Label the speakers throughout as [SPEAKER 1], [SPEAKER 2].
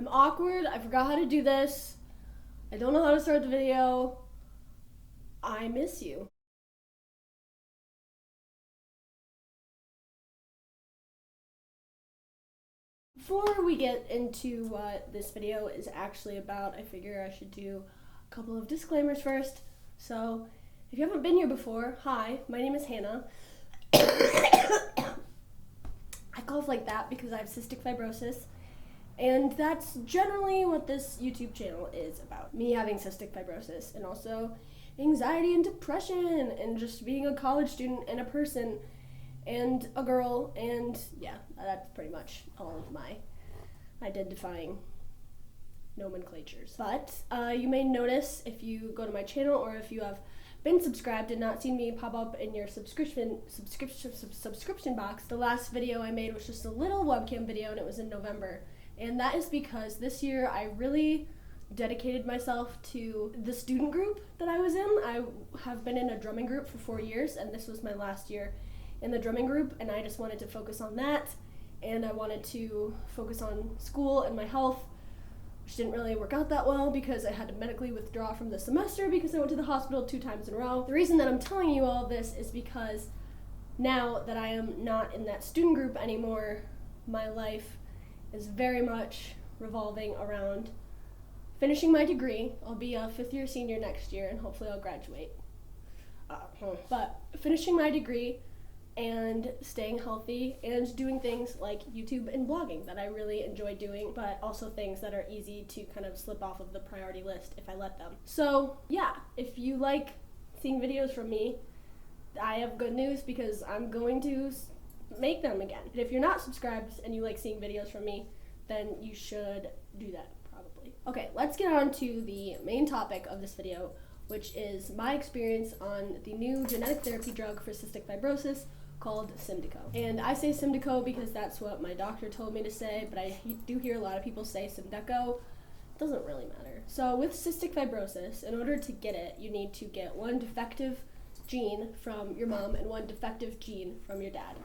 [SPEAKER 1] I'm awkward. I forgot how to do this. I don't know how to start the video. I miss you. Before we get into what this video is actually about, I figure I should do a couple of disclaimers first. So, if you haven't been here before, hi, my name is Hannah. I cough like that because I have cystic fibrosis, and that's generally what this YouTube channel is about. Me having cystic fibrosis, and also anxiety and depression, and just being a college student and a person and a girl, and yeah, that's pretty much all of my identifying nomenclatures. But you may notice if you go to my channel, or if you have been subscribed and not seen me pop up in your subscription box, the last video I made was just a little webcam video, and it was in November. And that is because this year I really dedicated myself to the student group that I was in. I have been in a drumming group for 4 years, and this was my last year in the drumming group, and I just wanted to focus on that, and I wanted to focus on school and my health, which didn't really work out that well because I had to medically withdraw from the semester because I went to the hospital 2 times in a row. The reason that I'm telling you all this is because now that I am not in that student group anymore, my life is very much revolving around finishing my degree. I'll be a 5th year senior next year, and hopefully I'll graduate. But finishing my degree and staying healthy and doing things like YouTube and blogging that I really enjoy doing, but also things that are easy to kind of slip off of the priority list if I let them. So yeah, if you like seeing videos from me, I have good news because I'm going to make them again. And if you're not subscribed and you like seeing videos from me, then you should do that probably. Okay, let's get on to the main topic of this video, which is my experience on the new genetic therapy drug for cystic fibrosis called SYMDEKO. And I say SYMDEKO because that's what my doctor told me to say, but I do hear a lot of people say SYMDEKO. It doesn't really matter. So with cystic fibrosis, in order to get it, you need to get one defective gene from your mom and one defective gene from your dad.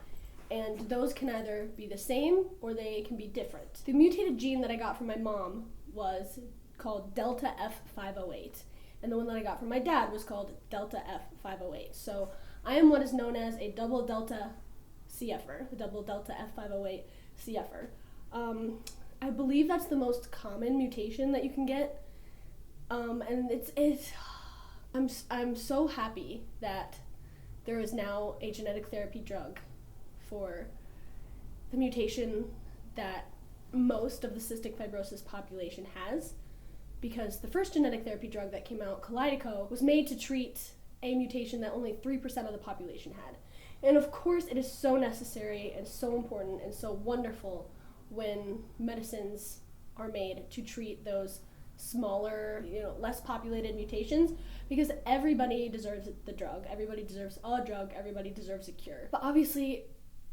[SPEAKER 1] And those can either be the same or they can be different. The mutated gene that I got from my mom was called Delta F508. And the one that I got from my dad was called Delta F508. So I am what is known as a double delta CFer, the double delta F508 CFer. I believe that's the most common mutation that you can get. And I'm so happy that there is now a genetic therapy drug for the mutation that most of the cystic fibrosis population has, because the first genetic therapy drug that came out, SYMDEKO, was made to treat a mutation that only 3% of the population had. And of course it is so necessary and so important and so wonderful when medicines are made to treat those smaller, less populated mutations, because everybody deserves the drug. Everybody deserves a drug. Everybody deserves a cure. But obviously,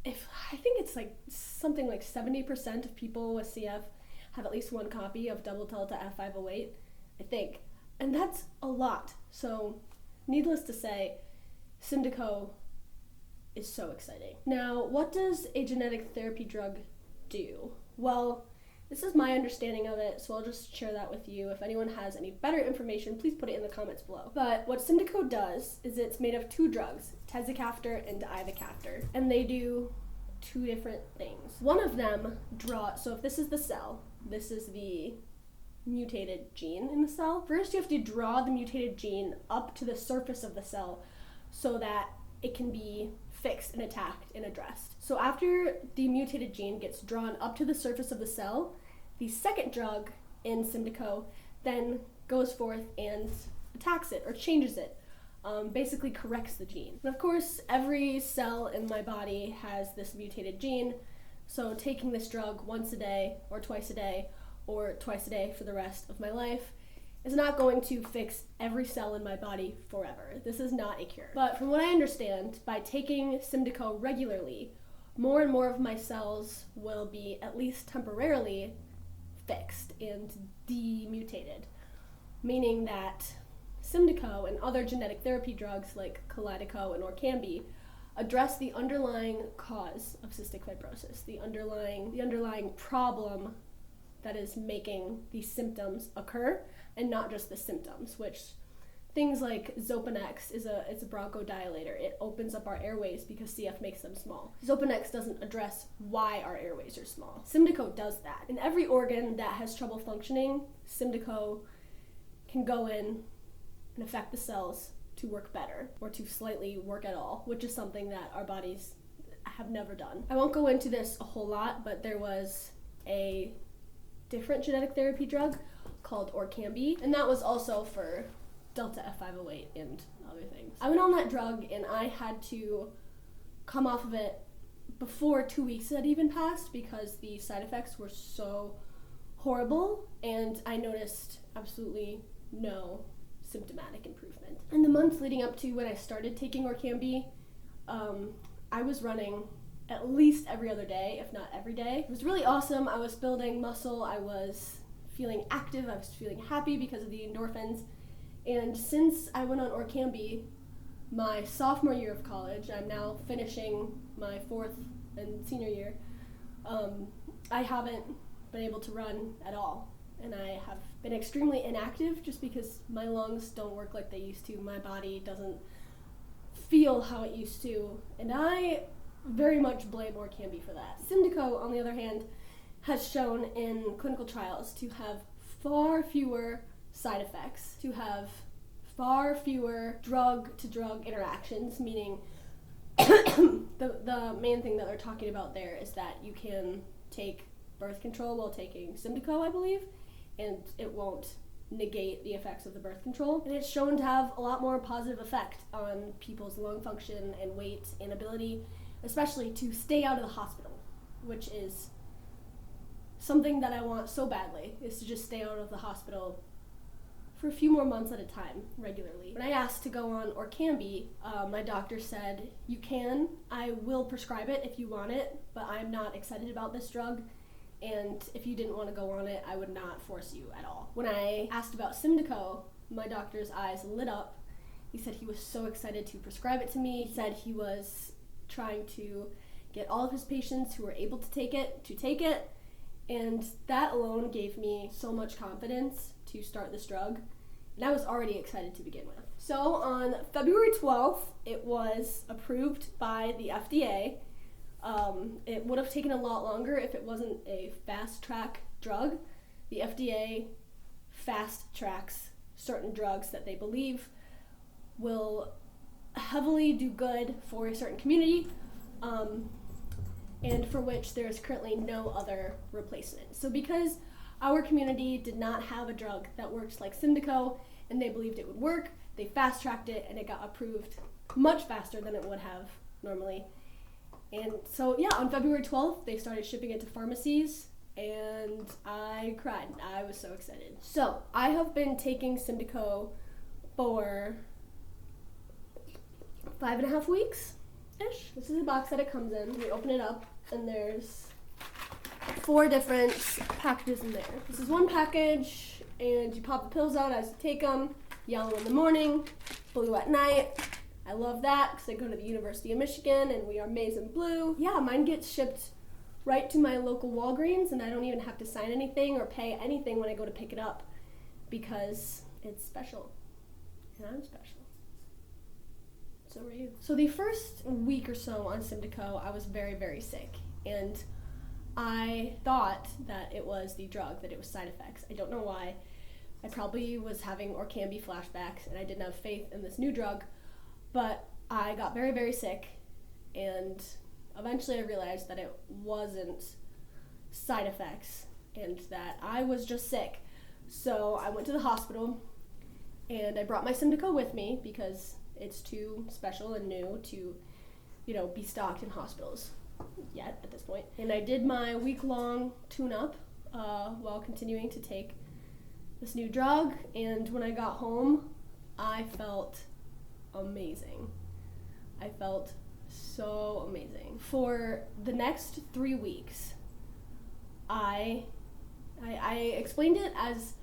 [SPEAKER 1] I think it's like something like 70% of people with CF have at least one copy of double delta F508, I think. And that's a lot. So needless to say, SYMDEKO is so exciting. Now, what does a genetic therapy drug do? Well, this is my understanding of it, so I'll just share that with you. If anyone has any better information, please put it in the comments below. But what SYMDEKO does is it's made of 2 drugs, tezacaftor and ivacaftor, and they do 2 different things. One of them so if this is the cell, this is the mutated gene in the cell. First, you have to draw the mutated gene up to the surface of the cell so that it can be fixed and attacked and addressed. So after the mutated gene gets drawn up to the surface of the cell, the second drug in SYMDEKO then goes forth and attacks it or changes it, basically corrects the gene. And of course, every cell in my body has this mutated gene, so taking this drug once a day or twice a day or twice a day for the rest of my life is not going to fix every cell in my body forever. This is not a cure. But from what I understand, by taking SYMDEKO regularly, more and more of my cells will be at least temporarily fixed and demutated, meaning that SYMDEKO and other genetic therapy drugs like KALYDECO and ORKAMBI address the underlying cause of cystic fibrosis, the underlying problem that is making these symptoms occur, and not just the symptoms, which things like Xopenex is a bronchodilator. It opens up our airways because CF makes them small. Xopenex doesn't address why our airways are small. SYMDEKO does that. In every organ that has trouble functioning, SYMDEKO can go in and affect the cells to work better, or to slightly work at all, which is something that our bodies have never done. I won't go into this a whole lot, but there was a different genetic therapy drug called Orkambi, and that was also for Delta F508 and other things. I went on that drug and I had to come off of it before 2 weeks had even passed because the side effects were so horrible, and I noticed absolutely no symptomatic improvement. In the months leading up to when I started taking Orkambi, I was running at least every other day, if not every day. It was really awesome. I was building muscle, I was feeling active, I was feeling happy because of the endorphins. And since I went on Orkambi my sophomore year of college, I'm now finishing my fourth and senior year, I haven't been able to run at all. And I have been extremely inactive just because my lungs don't work like they used to. My body doesn't feel how it used to. And I very much blame Orkambi for that. SYMDEKO, on the other hand, has shown in clinical trials to have far fewer side effects, to have far fewer drug-to-drug interactions, meaning the main thing that they're talking about there is that you can take birth control while taking SYMDEKO, I believe, and it won't negate the effects of the birth control. And it's shown to have a lot more positive effect on people's lung function and weight and ability, especially to stay out of the hospital, which is something that I want so badly, is to just stay out of the hospital for a few more months at a time, regularly. When I asked to go on Orkambi, my doctor said, you can, I will prescribe it if you want it, but I'm not excited about this drug, and if you didn't want to go on it, I would not force you at all. When I asked about SYMDEKO, my doctor's eyes lit up. He said he was so excited to prescribe it to me. He said he was trying to get all of his patients who were able to take it, and that alone gave me so much confidence to start this drug, and I was already excited to begin with. So on February 12th, it was approved by the FDA. It would have taken a lot longer if it wasn't a fast-track drug. The FDA fast-tracks certain drugs that they believe will heavily do good for a certain community, and for which there is currently no other replacement. So because our community did not have a drug that worked like SYMDEKO, and they believed it would work, they fast-tracked it, and it got approved much faster than it would have normally. And so, yeah, on February 12th, they started shipping it to pharmacies, and I cried. I was so excited. So, I have been taking SYMDEKO for 5.5 weeks-ish. This is the box that it comes in. We open it up, and there's 4 different packages in there. This is one package, and you pop the pills out as you take them. Yellow in the morning, blue at night. I love that because I go to the University of Michigan and we are maize and blue. Yeah, mine gets shipped right to my local Walgreens, and I don't even have to sign anything or pay anything when I go to pick it up because it's special, and I'm special. So are you. So the first week or so on SYMDEKO, I was very, very sick, and I thought that it was the drug, that it was side effects. I don't know why. I probably was having Orkambi flashbacks, and I didn't have faith in this new drug, but I got very, very sick, and eventually I realized that it wasn't side effects and that I was just sick. So I went to the hospital, and I brought my SYMDEKO with me because it's too special and new to, be stocked in hospitals yet at this point. And I did my week-long tune-up while continuing to take this new drug, and when I got home, I felt amazing. I felt so amazing. For the next 3 weeks, I explained it as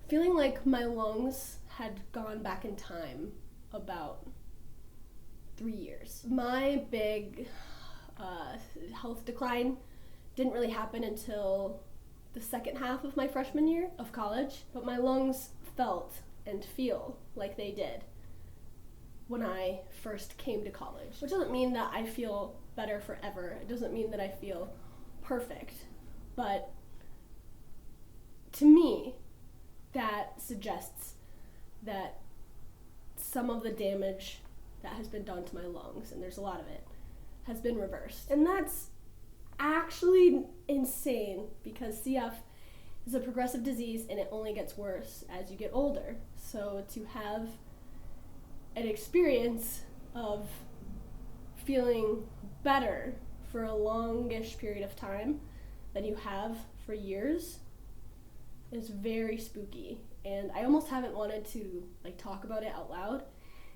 [SPEAKER 1] feeling like my lungs had gone back in time about 3 years. My big health decline didn't really happen until the second half of my freshman year of college, but my lungs felt and feel like they did when I first came to college. Which doesn't mean that I feel better forever. It doesn't mean that I feel perfect. But to me, that suggests that some of the damage that has been done to my lungs, and there's a lot of it, has been reversed. And that's actually insane because CF is a progressive disease and it only gets worse as you get older. So to have an experience of feeling better for a longish period of time than you have for years is very spooky. And I almost haven't wanted to talk about it out loud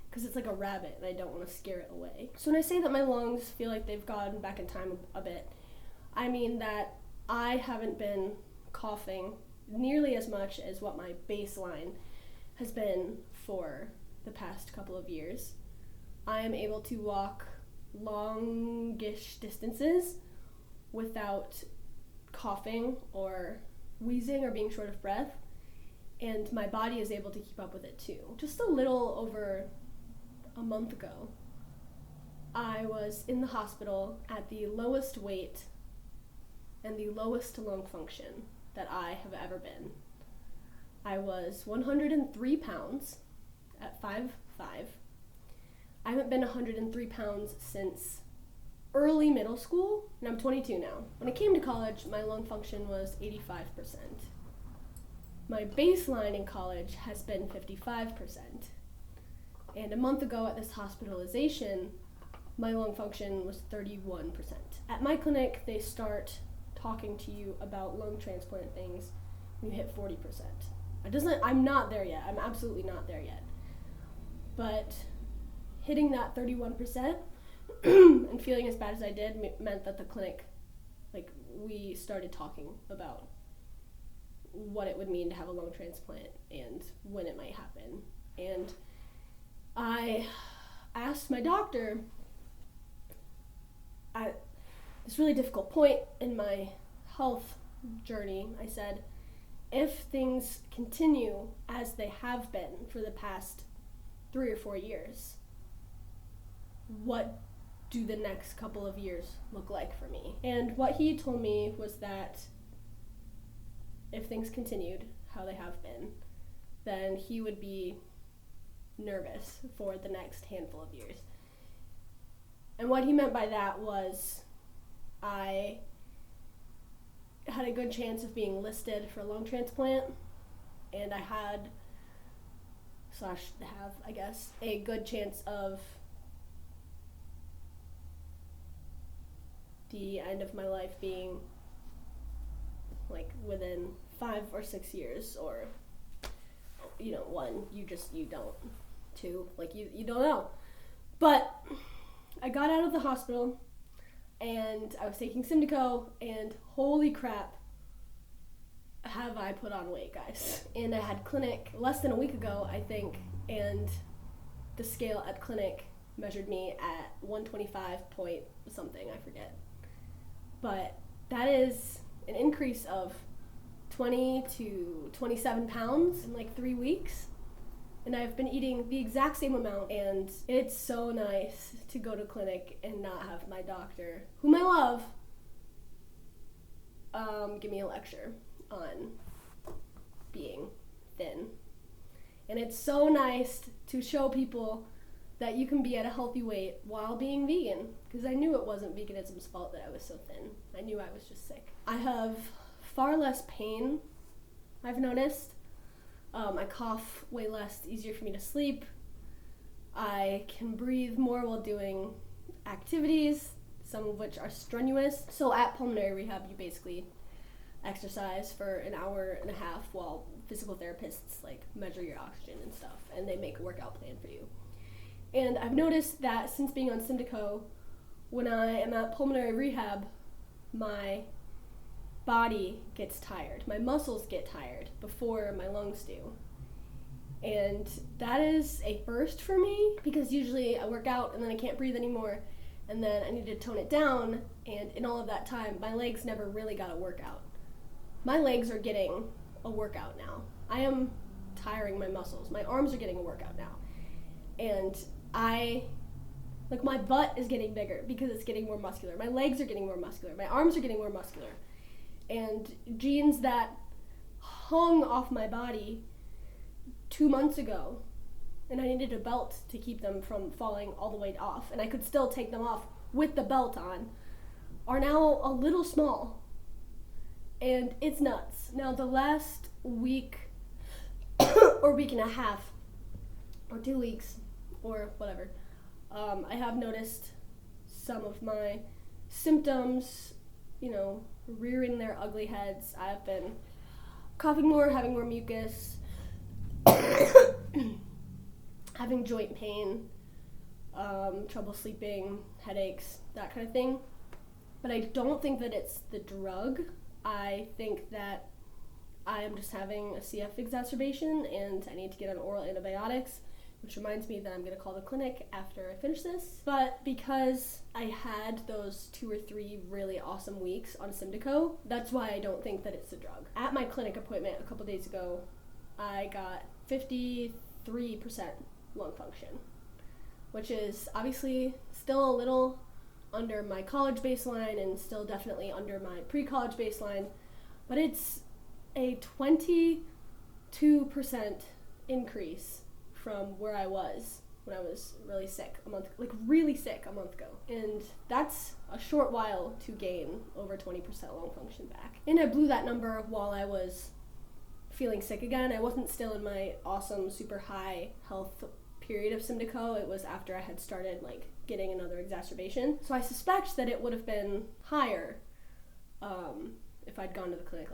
[SPEAKER 1] because it's like a rabbit and I don't want to scare it away. So when I say that my lungs feel like they've gone back in time a bit, I mean that I haven't been coughing nearly as much as what my baseline has been for the past couple of years. I am able to walk longish distances without coughing or wheezing or being short of breath, and my body is able to keep up with it too. Just a little over a month ago, I was in the hospital at the lowest weight and the lowest lung function that I have ever been. I was 103 pounds at 5'5". I haven't been 103 pounds since early middle school, and I'm 22 now. When I came to college, my lung function was 85%. My baseline in college has been 55%. And a month ago at this hospitalization, my lung function was 31%. At my clinic, they start talking to you about lung transplant things when you hit 40%. I'm not there yet. I'm absolutely not there yet. But hitting that 31% and feeling as bad as I did meant that the clinic, we started talking about what it would mean to have a lung transplant and when it might happen. And I asked my doctor at this really difficult point in my health journey, I said, if things continue as they have been for the past 3 or 4 years, what do the next couple of years look like for me? And what he told me was that if things continued how they have been, then he would be nervous for the next handful of years. And what he meant by that was I had a good chance of being listed for a lung transplant, and I have, I guess, a good chance of the end of my life being within 5 or 6 years, or 1, you don't, 2, you don't know. But I got out of the hospital and I was taking SYMDEKO, and holy crap, have I put on weight, guys. And I had clinic less than a week ago, I think, and the scale at clinic measured me at 125 point something, I forget. But that is an increase of 20 to 27 pounds in 3 weeks. And I've been eating the exact same amount, and it's so nice to go to clinic and not have my doctor, whom I love, give me a lecture on being thin. And it's so nice to show people that you can be at a healthy weight while being vegan, because I knew it wasn't veganism's fault that I was so thin. I knew I was just sick. I have far less pain, I've noticed. I cough way less, it's easier for me to sleep. I can breathe more while doing activities, some of which are strenuous. So at pulmonary rehab, you basically exercise for an hour and a half while physical therapists measure your oxygen and stuff, and they make a workout plan for you. And I've noticed that since being on SYMDEKO, when I am at pulmonary rehab, my body gets tired. My muscles get tired before my lungs do. And that is a first for me, because usually I work out and then I can't breathe anymore, and then I need to tone it down, and in all of that time, my legs never really got a workout. my legs are getting a workout now. I am tiring my muscles. My arms are getting a workout now. And my butt is getting bigger because it's getting more muscular. My legs are getting more muscular. My arms are getting more muscular. And jeans that hung off my body 2 months ago, and I needed a belt to keep them from falling all the way off, and I could still take them off with the belt on, are now a little small. And it's nuts. Now, the last week or week and a half or 2 weeks or whatever, I have noticed some of my symptoms, rearing their ugly heads. I've been coughing more, having more mucus, having joint pain, trouble sleeping, headaches, that kind of thing. But I don't think that it's the drug. I think that I am just having a CF exacerbation and I need to get on oral antibiotics, which reminds me that I'm going to call the clinic after I finish this. But because I had those 2 or 3 really awesome weeks on SYMDEKO, that's why I don't think that it's the drug. At my clinic appointment a couple days ago, I got 53% lung function, which is obviously still a little under my college baseline and still definitely under my pre-college baseline, but it's a 22% increase from where I was when I was really sick a month ago. And that's a short while to gain over 20% lung function back. And I blew that number while I was feeling sick again. I wasn't still in my awesome, super high health period of SYMDEKO. It was after I had started getting another exacerbation. So I suspect that it would have been higher if I'd gone to the clinic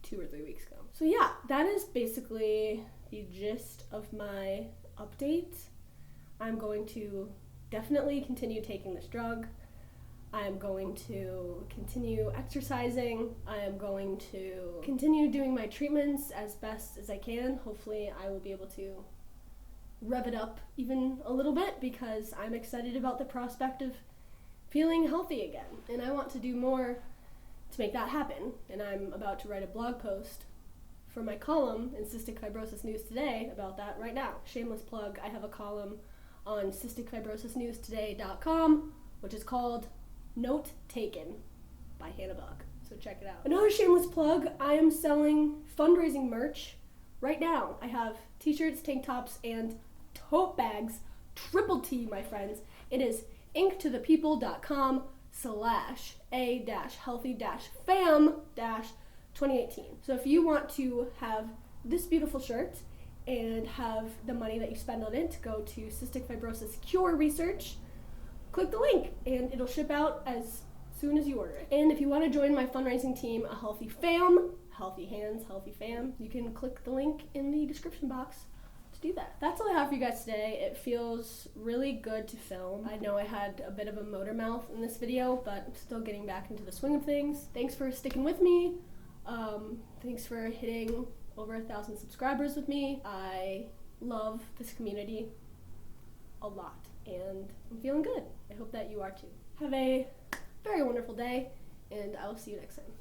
[SPEAKER 1] 2 or 3 weeks ago. So yeah, that is basically the gist of my update. I'm going to definitely continue taking this drug. I'm going to continue exercising. I am going to continue doing my treatments as best as I can. Hopefully I will be able to rev it up even a little bit because I'm excited about the prospect of feeling healthy again. And I want to do more to make that happen. And I'm about to write a blog post for my column in Cystic Fibrosis News Today about that right now. Shameless plug, I have a column on cysticfibrosisnewstoday.com, which is called Note Taken by Hannah Buck. So check it out. Another shameless plug, I am selling fundraising merch right now. I have t-shirts, tank tops, and tote bags, triple T, my friends. It is inktothepeople.com/a-healthy-fam-2018. So if you want to have this beautiful shirt and have the money that you spend on it go to cystic fibrosis cure research, click the link and it'll ship out as soon as you order it. And if you want to join my fundraising team, A Healthy Fam, Healthy Hands, Healthy Fam, you can click the link in the description box to do that. That's all I have for you guys today. It feels really good to film. I know I had a bit of a motor mouth in this video, but I'm still getting back into the swing of things. Thanks for sticking with me. Thanks for hitting over 1,000 subscribers with me. I love this community a lot, and I'm feeling good. I hope that you are too. Have a very wonderful day, and I will see you next time.